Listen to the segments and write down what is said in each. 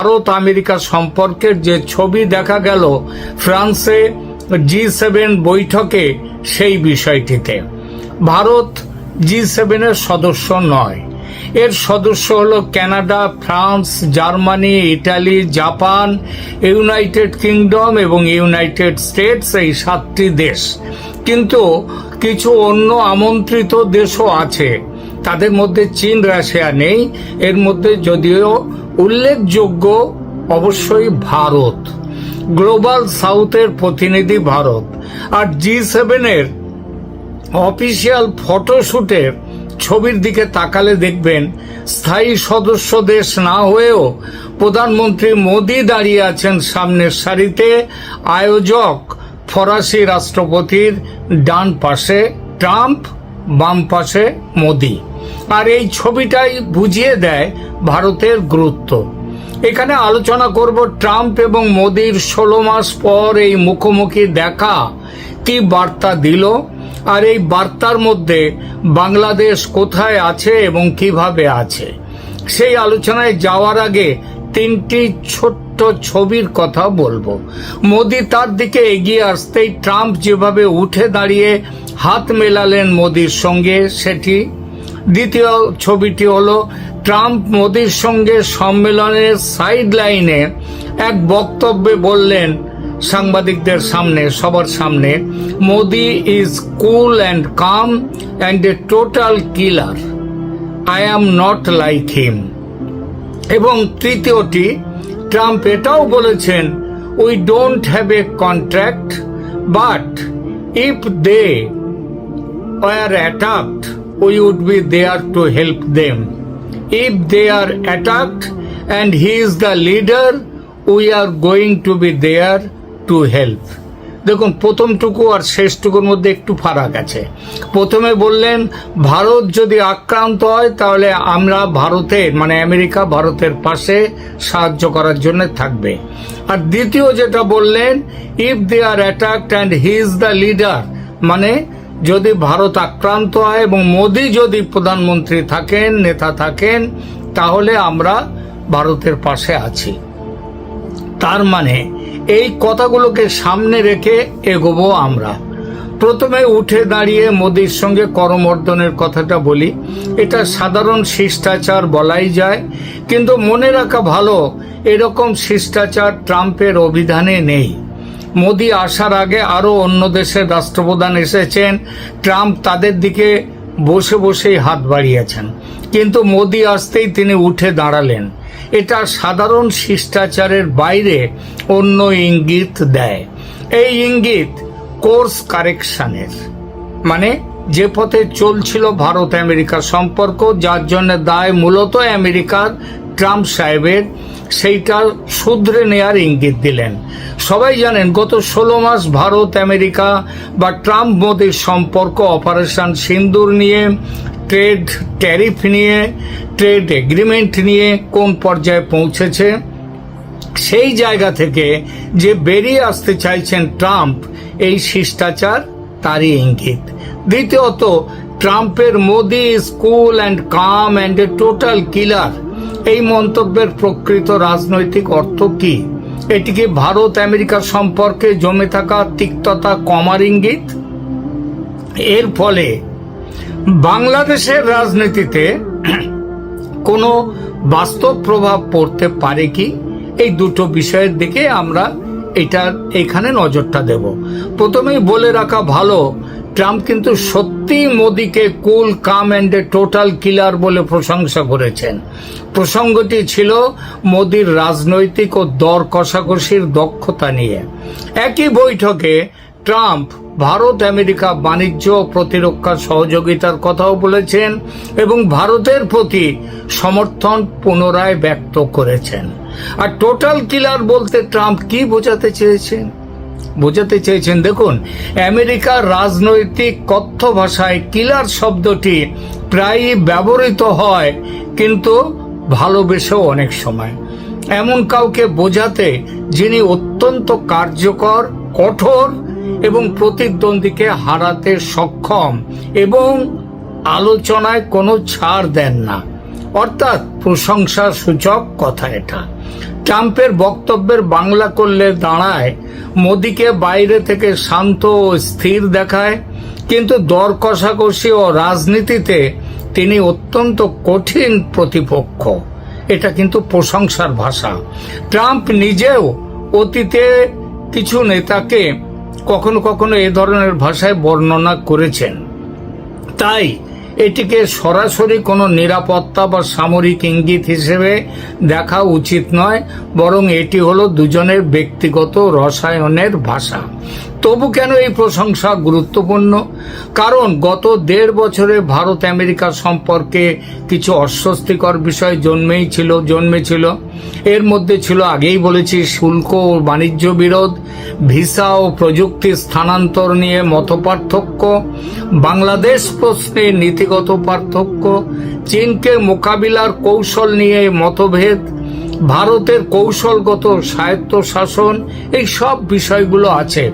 Bharat America সম্পর্কের যে ছবি দেখা গেল ফ্রান্সে G7 বৈঠকে, সেই বিষয়টিতে ভারত G7 এর সদস্য নয়। এর সদস্য হলো Canada, France, Germany, Italy, Japan, United kingdom এবং ইউনাইটেড স্টেটস, এই 7টি দেশ। কিন্তু কিছু অন্য আমন্ত্রিত দেশও আছে, তাদের মধ্যে চীন, রাশিয়া নেই। এর মধ্যে যদিও উল্লেখযোগ্য অবশ্যই ভারত, গ্লোবাল সাউথের প্রতিনিধি ভারত। আর G7 এর অফিসিয়াল ফটোশুটের ছবির দিকে তাকালে দেখবেন স্থায়ী সদস্য দেশ না হয়েও প্রধানমন্ত্রী মোদি দাঁড়িয়ে আছেন সামনের সারিতে। আয়োজক ফরাসি রাষ্ট্রপতির ডান পাশে ট্রাম্প, বাম পাশে মোদি। আর এই ছবিটাই বুঝিয়ে দেয় ভারতের গুরুত্ব। এখানে আলোচনা করব ট্রাম্প এবং মোদির 16 মাস পর এই মুখোমুখি দেখা কি বার্তা দিল, আর এই বার্তার মধ্যে বাংলাদেশ কোথায় আছে এবং কিভাবে আছে। সেই আলোচনায় যাওয়ার আগে 3টি ছোট্ট ছবির কথা বলবো। মোদি তার দিকে এগিয়ে আসতেই ট্রাম্প যেভাবে উঠে দাঁড়িয়ে হাত মেলালেন মোদির সঙ্গে, সেটি। দ্বিতীয় ছবিটি হলো ট্রাম্প মোদির সঙ্গে সম্মেলনের সাইড লাইনে এক বক্তব্যে বললেন সাংবাদিকদের সামনে, সবার সামনে, Modi is cool and calm and a total killer, I am not like him. এবং তৃতীয়টি, ট্রাম্প এটাও বলেছেন, we don't have a contract, but if they were attacked we would be there to help them. If they are attacked and he is the leader, we are going to be there to help. দেখুন, প্রথমটুকু আর শেষটুকুর মধ্যে একটু ফারাক আছে। প্রথমে বললেন ভারত যদি আক্রান্ত হয় তাহলে আমরা ভারতের, মানে আমেরিকা ভারতের পাশে সাহায্য করার জন্য থাকবে। আর দ্বিতীয় যেটা বললেন, if they are attacked and he is the leader, মানে যদি ভারত আক্রান্ত হয় এবং মোদি যদি প্রধানমন্ত্রী থাকেন, নেতা থাকেন, তাহলে আমরা ভারতের পাশে আছি। তার মানে এই কথাগুলোকে সামনে রেখে এগোবো আমরা। প্রথমে উঠে দাঁড়িয়ে মোদির সঙ্গে করমর্দনের কথাটা বলি। এটা সাধারণ শিষ্টাচার বলাই যায়, কিন্তু মনে রাখা ভালো এরকম শিষ্টাচার ট্রাম্পের অভিধানে নেই। মোদি আসার আগে আরো অন্য দেশের রাষ্ট্রপ্রধান এসেছেন, ট্রাম্প তাদের দিকে বসে বসেই হাত বাড়িয়েছেন, কিন্তু মোদি আসতেই তিনি উঠে দাঁড়ালেন। এটা সাধারণ শিষ্টাচারের বাইরে অন্য ইঙ্গিত দেয়। এই ইঙ্গিত কোর্স কারেকশনের, মানে যে পথে চলছিল ভারত আমেরিকা সম্পর্ক, যার জন্য দায় মূলত আমেরিকার, ট্রাম্প সাহেবের, সেইটা শুধরে নেয়ার ইঙ্গিত দিলেন। সবাই জানেন গত 16 মাস ভারত আমেরিকা বা ট্রাম্প মোদির সম্পর্ক অপারেশন সিন্দুর নিয়ে, ট্রেড ট্যারিফ নিয়ে, ট্রেড এগ্রিমেন্ট নিয়ে কোন পর্যায়ে পৌঁছেছে। সেই জায়গা থেকে যে বেরিয়ে আসতে চাইছেন ট্রাম্প, এই শিষ্টাচার তারই ইঙ্গিত। দ্বিতীয়ত, ট্রাম্পের Modi is cool and calm and a total killer, এই মন্তব্যের প্রকৃত রাজনৈতিক অর্থ কি? এটি কি ভারত আমেরিকা সম্পর্কে জমে থাকা তিক্ততা কমার ইঙ্গিত? এর ফলে বাংলাদেশের রাজনীতিতে কোনো বাস্তব প্রভাব পড়তে পারে কি? এই দুটো বিষয়ের দিকে আমরা এখানে নজরটা দেব। প্রথমেই বলে রাখা ভালো, ট্রাম্প কিন্তু সত্যি মোদিকে কুল, কাম অ্যান্ড এ টোটাল কিলার বলে প্রশংসা করেছেন। প্রসঙ্গটি ছিল মোদির রাজনৈতিক ও দর কষাকষির দক্ষতা নিয়ে। একই বৈঠকে ট্রাম্প ভারত আমেরিকা বাণিজ্য ও প্রতিরক্ষা সহযোগিতার কথাও বলেছেন এবং ভারতের প্রতি সমর্থন পুনরায় ব্যক্ত করেছেন। আর টোটাল কিলার বলতে ট্রাম্প কি বোঝাতে চেয়েছেন? দেখুন, আমেরিকার রাজনৈতিক কথ্য ভাষায় কিলার শব্দটি প্রায়ই ব্যবহৃত হয়, কিন্তু ভালোবেসেও অনেক সময়, এমন কাউকে বোঝাতে যিনি অত্যন্ত কার্যকর, কঠোর এবং প্রতিদ্বন্দ্বীকে হারাতে সক্ষম এবং আলোচনায় কোনো ছাড় দেন না। অর্থাৎ প্রশংসা সূচক কথা এটা। ট্রাম্পের বক্তব্যের বাংলা করলে দাঁড়ায় মোদিকে বাইরে থেকে শান্ত ও স্থির দেখায়, কিন্তু দর কষাকষি ও রাজনীতিতে তিনি অত্যন্ত কঠিন প্রতিপক্ষ। এটা কিন্তু প্রশংসার ভাষা। ট্রাম্প নিজেও অতীতে কিছু নেতাকে কখনো কখনো এ ধরনের ভাষায় বর্ণনা করেছেন। তাই এটিকে সরাসরি কোনো নিরাপত্তা বা সামরিক ইঙ্গিত হিসেবে দেখা উচিত নয়, বরং এটি হলো দুজনের ব্যক্তিগত রসায়নের ভাষা। তবু কেন এই প্রশংসা গুরুত্বপূর্ণ? কারণ গত 1.5 বছরে ভারত আমেরিকা সম্পর্কে কিছু অস্বস্তিকর বিষয় জন্মেছিল। এর মধ্যে ছিল, আগেই বলেছি, শুল্ক ও বাণিজ্য বিরোধ, ভিসা ও প্রযুক্তি স্থানান্তর নিয়ে মতপার্থক্য, বাংলাদেশ প্রশ্নে নীতিগত পার্থক্য, চীনকে মোকাবিলার কৌশল নিয়ে মতভেদ, ভারতের কৌশলগত স্বায়ত্তশাসন, এই সব বিষয়গুলো আছে।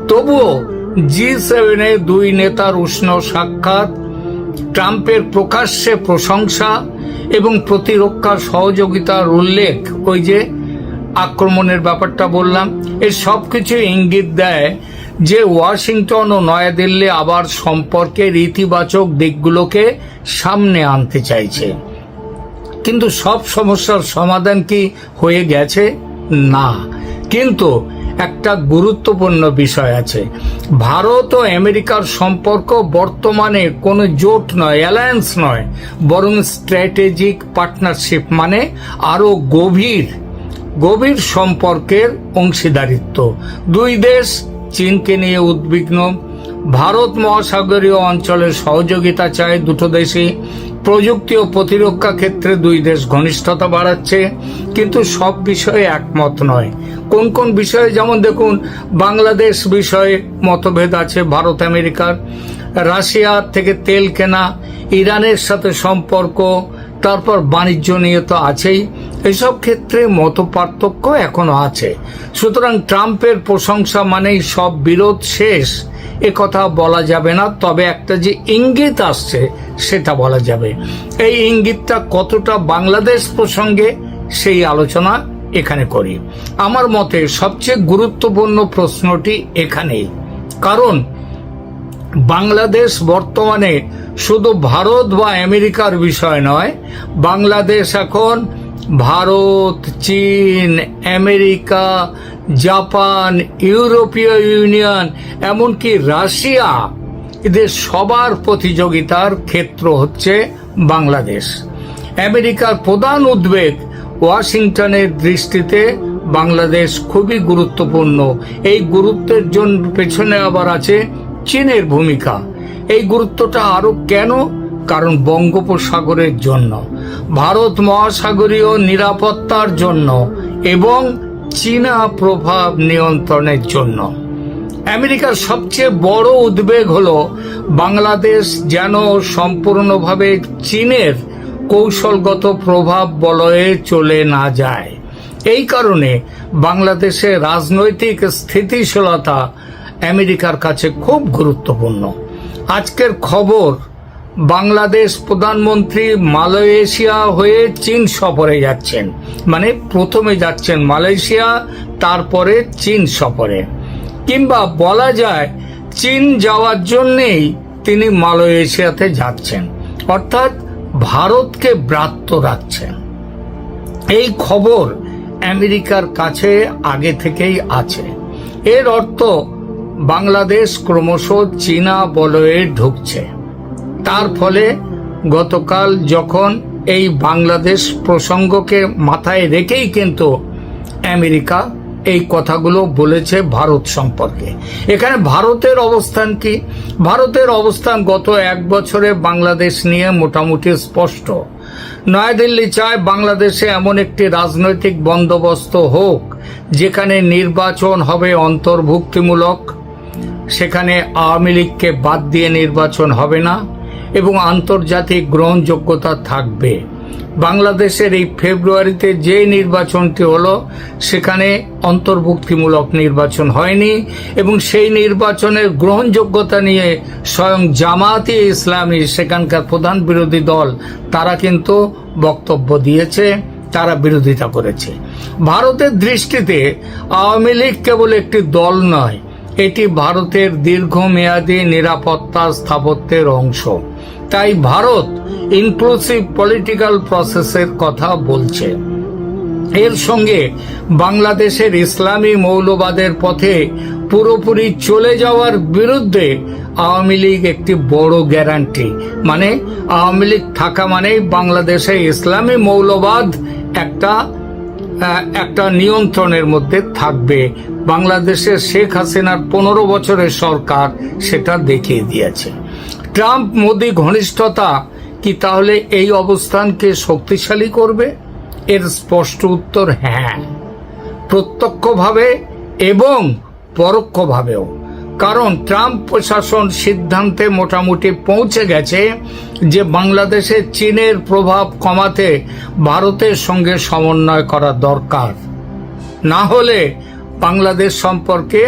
তবুও G7 দুই নেতার উষ্ণ সাক্ষাৎ, ট্রাম্পের প্রকাশ্যে প্রশংসা এবং প্রতিরক্ষা সহযোগিতার উল্লেখ, ওই যে আক্রমণের ব্যাপারটা বললাম, এই সবকিছু ইঙ্গিত দেয় যে ওয়াশিংটন ও নয়াদিল্লি আবার সম্পর্কের ইতিবাচক দিকগুলোকে সামনে আনতে চাইছে। কিন্তু সব সমস্যার সমাধান কি হয়ে গেছে? না। কিন্তু একটা গুরুত্বপূর্ণ বিষয় আছে। ভারত ও আমেরিকার সম্পর্ক বর্তমানে কোনো জোট নয়, অ্যালায়েন্স নয়, বরং স্ট্র্যাটেজিক পার্টনারশিপ, মানে আরো গভীর সম্পর্কের অংশীদারিত্ব। দুই দেশ চীনকে নিয়ে উদ্বিগ্ন, ভারত মহাসাগরীয় অঞ্চলে সহযোগিতা চায় দুটো দেশই, প্রযুক্তি ও প্রতিরক্ষা ক্ষেত্রে দুই দেশ ঘনিষ্ঠতা বাড়াচ্ছে, কিন্তু সব বিষয়ে একমত নয়। কোন কোন বিষয়ে? যেমন দেখুন, বাংলাদেশ বিষয়ে মতভেদ আছে ভারত আমেরিকার, রাশিয়ার থেকে তেল কেনা, ইরানের সাথে সম্পর্ক, তারপর বাণিজ্য নিয়ে তো আছেই। এসব ক্ষেত্রে মত পার্থক্য এখনো আছে। সুতরাং ট্রাম্পের প্রশংসা মানেই সব বিরোধ শেষ, এ কথা বলা যাবে না। তবে একটা যে ইঙ্গিত আসছে সেটা বলা যাবে। এই ইঙ্গিতটা কতটা বাংলাদেশ প্রসঙ্গে, সেই আলোচনা এখানে করি। আমার মতে সবচেয়ে গুরুত্বপূর্ণ প্রশ্নটি এখানেই, কারণ বাংলাদেশ বর্তমানে শুধু ভারত বা আমেরিকার বিষয় নয়। বাংলাদেশ এখন ভারত, চীন, আমেরিকা, জাপান, ইউরোপীয় ইউনিয়ন, এমনকি রাশিয়া, এদের সবার প্রতিযোগিতার ক্ষেত্র হচ্ছে বাংলাদেশ। আমেরিকার প্রধান উদ্বেগ, ওয়াশিংটনের দৃষ্টিতে বাংলাদেশ খুবই গুরুত্বপূর্ণ। এই গুরুত্বের জন্য পেছনে আবার আছে চীনের ভূমিকা। এই গুরুত্বটা আরো কেন? কারণ বঙ্গোপসাগরের জন্য, ভারত মহাসাগরীয় নিরাপত্তার জন্য এবং চীনা প্রভাব নিয়ন্ত্রণের জন্য। আমেরিকার সবচেয়ে বড় উদ্বেগ হলো বাংলাদেশ যেন সম্পূর্ণভাবে চীনের কৌশলগত প্রভাব বলয়ে চলে না যায়। এই কারণে বাংলাদেশের রাজনৈতিক স্থিতিশীলতা আমেরিকার কাছে খুব গুরুত্বপূর্ণ। আজকের খবর, বাংলাদেশ প্রধানমন্ত্রী মালয়েশিয়া হয়ে চীন সফরে যাচ্ছেন, মানে প্রথমে যাচ্ছেন মালয়েশিয়া, তারপরে চীন সফরে, কিংবা বলা যায় চীন যাওয়ার জন্যেই তিনি মালয়েশিয়াতে যাচ্ছেন, অর্থাৎ ভারতকে ব্রাত্য রাখছেন। এই খবর আমেরিকার কাছে আগে থেকেই আছে। এর অর্থ বাংলাদেশ ক্রমশ চীনা বলয়ে ঢুকছে। তার ফলে গতকাল যখন এই বাংলাদেশ প্রসঙ্গকে মাথায় রেখেই কিন্তু আমেরিকা এই কথাগুলো বলেছে ভারত সম্পর্কে। এখানে ভারতের অবস্থান কি? ভারতের অবস্থান গত 1 বছরে বাংলাদেশ নিয়ে মোটামুটি স্পষ্ট। নয়াদিল্লি চায় বাংলাদেশে এমন একটি রাজনৈতিক বন্দোবস্ত হোক যেখানে নির্বাচন হবে অন্তর্ভুক্তিমূলক, সেখানে আওয়ামী লীগকে বাদ দিয়ে নির্বাচন হবে না এবং আন্তর্জাতিক গ্রহণযোগ্যতা থাকবে। বাংলাদেশের এই ফেব্রুয়ারিতে যে নির্বাচনটি হলো সেখানে অন্তর্ভুক্তিমূলক নির্বাচন হয়নি এবং সেই নির্বাচনের গ্রহণযোগ্যতা নিয়ে স্বয়ং জামায়াতে ইসলামী সেখানকার প্রধান বিরোধী দল তারা কিন্তু বক্তব্য দিয়েছে, তারা বিরোধিতা করেছে। ভারতের দৃষ্টিতে আওয়ামী লীগ কেবল একটি দল নয়, এটি ভারতের দীর্ঘমেয়াদী নিরাপত্তা স্থাপত্যের অংশ। তাই ভারত ইনক্লুসিভ পলিটিক্যাল প্রসেসের কথা বলছে। এর সঙ্গে বাংলাদেশের ইসলামী মৌলবাদের পথে পুরোপুরি চলে যাওয়ার বিরুদ্ধে আওয়ামী লীগ একটি বড় গ্যারান্টি। মানে আওয়ামী লীগ থাকা মানেই বাংলাদেশে ইসলামী মৌলবাদ একটা নিয়ন্ত্রণের মধ্যে থাকবে। বাংলাদেশের শেখ হাসিনার 15 বছরের সরকার সেটা দেখিয়ে দিয়েছে। ট্রাম্প মোদি ঘনিষ্ঠতা কি তাহলে এই অবস্থানকে শক্তিশালী করবে? এর স্পষ্ট উত্তর হ্যাঁ, প্রত্যক্ষভাবে এবং পরোক্ষভাবেও। কারণ ট্রাম্প প্রশাসন সিদ্ধান্তে মোটামুটি পৌঁছে গেছে যে বাংলাদেশে চীনের প্রভাব কমাতে ভারতের সঙ্গে সমন্বয় করা দরকার। না হলে বাংলাদেশ সম্পর্কে,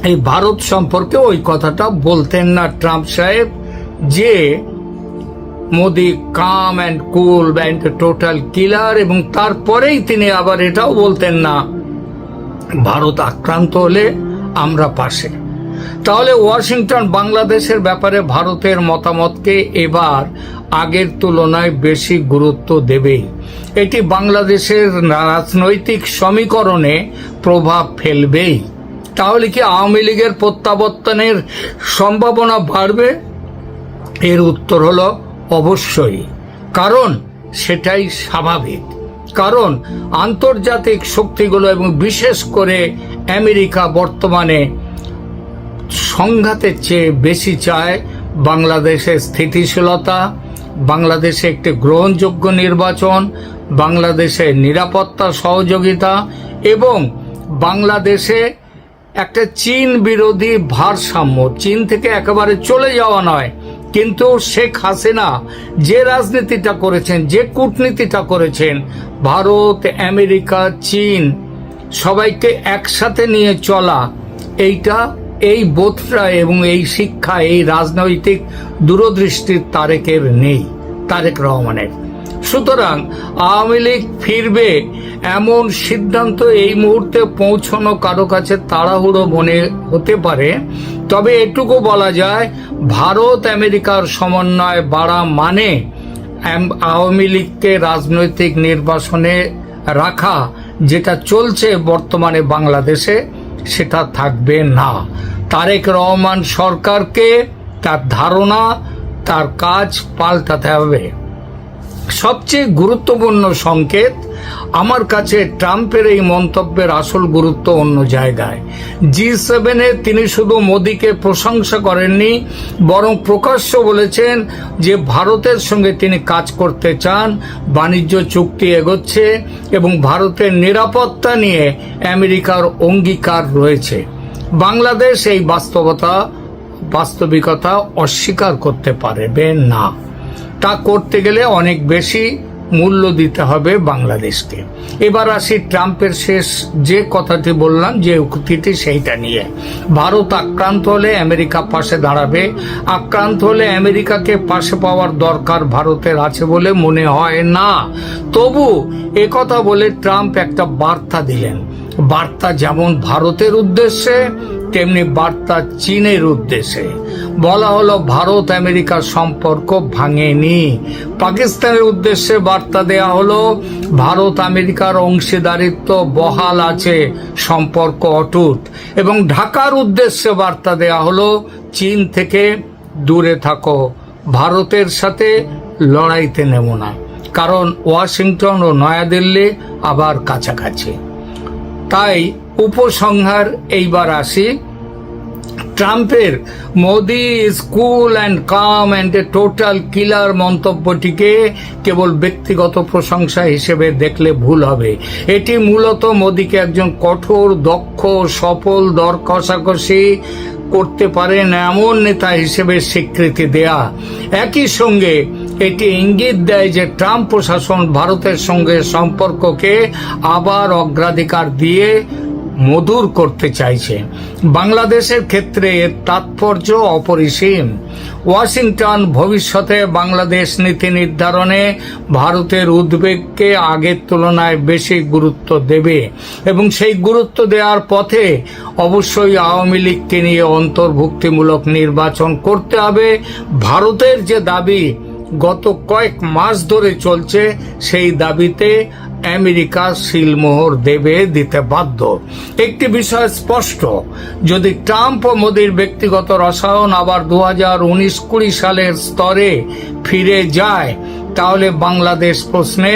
এই ভারত সম্পর্কে ওই কথাটা বলতেন না ট্রাম্প সাহেব যে মোদি কাম অ্যান্ড কুল অ্যান্ড টোটাল কিলার, এবং তারপরেই তিনি আবার এটাও বলতেন না ভারত আক্রান্ত হলে আমরা পাশে। তাহলে ওয়াশিংটন বাংলাদেশের ব্যাপারে ভারতের মতামতকে এবার আগের তুলনায় বেশি গুরুত্ব দেবে। এটি বাংলাদেশের রাজনৈতিক সমীকরণে প্রভাব ফেলবেই। তাহলে কি আওয়ামী লীগের প্রত্যাবর্তনের সম্ভাবনা বাড়বে? এর উত্তর হলো অবশ্যই, কারণ সেটাই স্বাভাবিক। কারণ আন্তর্জাতিক শক্তিগুলো এবং বিশেষ করে আমেরিকা বর্তমানে সংঘাতের চেয়ে বেশি চায় বাংলাদেশের স্থিতিশীলতা, বাংলাদেশে একটি গ্রহণযোগ্য নির্বাচন, বাংলাদেশের নিরাপত্তা সহযোগিতা এবং বাংলাদেশে একটা চীন বিরোধী ভারসাম্য। চীন থেকে একেবারে চলে যাওয়া নয়, কিন্তু শেখ হাসিনা যে রাজনীতিটা করেছেন, যে কূটনীতিটা করেছেন, ভারত, আমেরিকা, চীন সবাইকে একসাথে নিয়ে চলা, এই বোধটা এবং এই শিক্ষা এই রাজনৈতিক দূরদৃষ্টির তারেক রহমানের। সুতরাং আওয়ামী লীগ ফিরবে এমন সিদ্ধান্ত এই মুহূর্তে পৌঁছানো কারো কাছে তাড়াহুড়ো মনে হতে পারে। তবে এটুকু বলা যায়, ভারত আমেরিকার সমন্বয় বাড়া মানে আওয়ামী লীগকে রাজনৈতিক নির্বাসনে রাখা, যেটা চলছে বর্তমানে বাংলাদেশে, সেটা থাকবে না। তারেক রহমান সরকারকে তার ধারণা, তার কাজ পাল্টাতে হবে। সবচেয়ে গুরুত্বপূর্ণ সংকেত আমার কাছে ট্রাম্পের এই মন্তব্যের আসল গুরুত্ব অন্য জায়গায়। G7-এ তিনি শুধু মোদিকে প্রশংসা করেননি, বরং প্রকাশ্য বলেছেন যে ভারতের সঙ্গে তিনি কাজ করতে চান, বাণিজ্য চুক্তি এগোচ্ছে এবং ভারতের নিরাপত্তা নিয়ে আমেরিকার অঙ্গীকার রয়েছে। বাংলাদেশ এই বাস্তবিকতা অস্বীকার করতে পারবে না। তা করতে গেলে অনেক বেশি মূল্য দিতে হবে বাংলাদেশকে। এবার আসি ট্রাম্পের শেষ যে কথাটি বললাম, যে উক্তিটি, সেইটা নিয়ে। ভারত আক্রান্ত হলে আমেরিকা পাশে দাঁড়াবে। আক্রান্ত হলে আমেরিকাকে পাশে পাওয়ার দরকার ভারতের আছে বলে মনে হয় না। তবু একথা বলে ট্রাম্প একটা বার্তা দিলেন। বার্তা যেমন ভারতের উদ্দেশ্যে তেমনি বার্তা চীনের উদ্দেশ্যে। বলা হলো ভারত আমেরিকার সম্পর্ক ভাঙেনি। পাকিস্তানের উদ্দেশ্যে বার্তা দেয়া হলো ভারত আমেরিকার অংশীদারিত্ব বহাল আছে, সম্পর্ক অটুট। এবং ঢাকার উদ্দেশ্যে বার্তা দেয়া হলো চীন থেকে দূরে থাকো, ভারতের সাথে লড়াইতে নেব না। কারণ ওয়াশিংটন ও নয়াদিল্লি আবার কাছাকাছি। তাই উপসংহার এইবার আসি, ট্রাম্পের Modi is cool and calm and a total killer মন্তব্যটিকে কেবল ব্যক্তিগত প্রশংসা হিসেবে দেখলে ভুল হবে। এটি মূলত মোদিকে একজন কঠোর, দক্ষ, সফল, দর কষাকষি করতে পারেন এমন নেতা হিসেবে স্বীকৃতি দেয়া। একই সঙ্গে এটি ইঙ্গিত দেয় যে ট্রাম্প প্রশাসন ভারতের সঙ্গে সম্পর্ককে আবার অগ্রাধিকার দিয়ে মধুর করতে চাইছে। বাংলাদেশের ক্ষেত্রে এর তাৎপর্য অপরিসীম। ওয়াশিংটন ভবিষ্যতে বাংলাদেশ নীতি নির্ধারণে ভারতের উদ্বেগকে আগের তুলনায় বেশি গুরুত্ব দেবে এবং সেই গুরুত্ব দেওয়ার পথে অবশ্যই আওয়ামী লীগকে নিয়ে অন্তর্ভুক্তিমূলক নির্বাচন করতে হবে। ভারতের যে দাবি গত কয়েক মাস ধরে চলছে, সেই দাবিতে আমেরিকা সিলমোহর দিতে বাধ্য। একটি বিষয় স্পষ্ট, যদি ট্রাম্প ও মোদির ব্যক্তিগত রসায়ন আবার 2019-20 সালের স্তরে ফিরে যায়, তাহলে বাংলাদেশ প্রশ্নে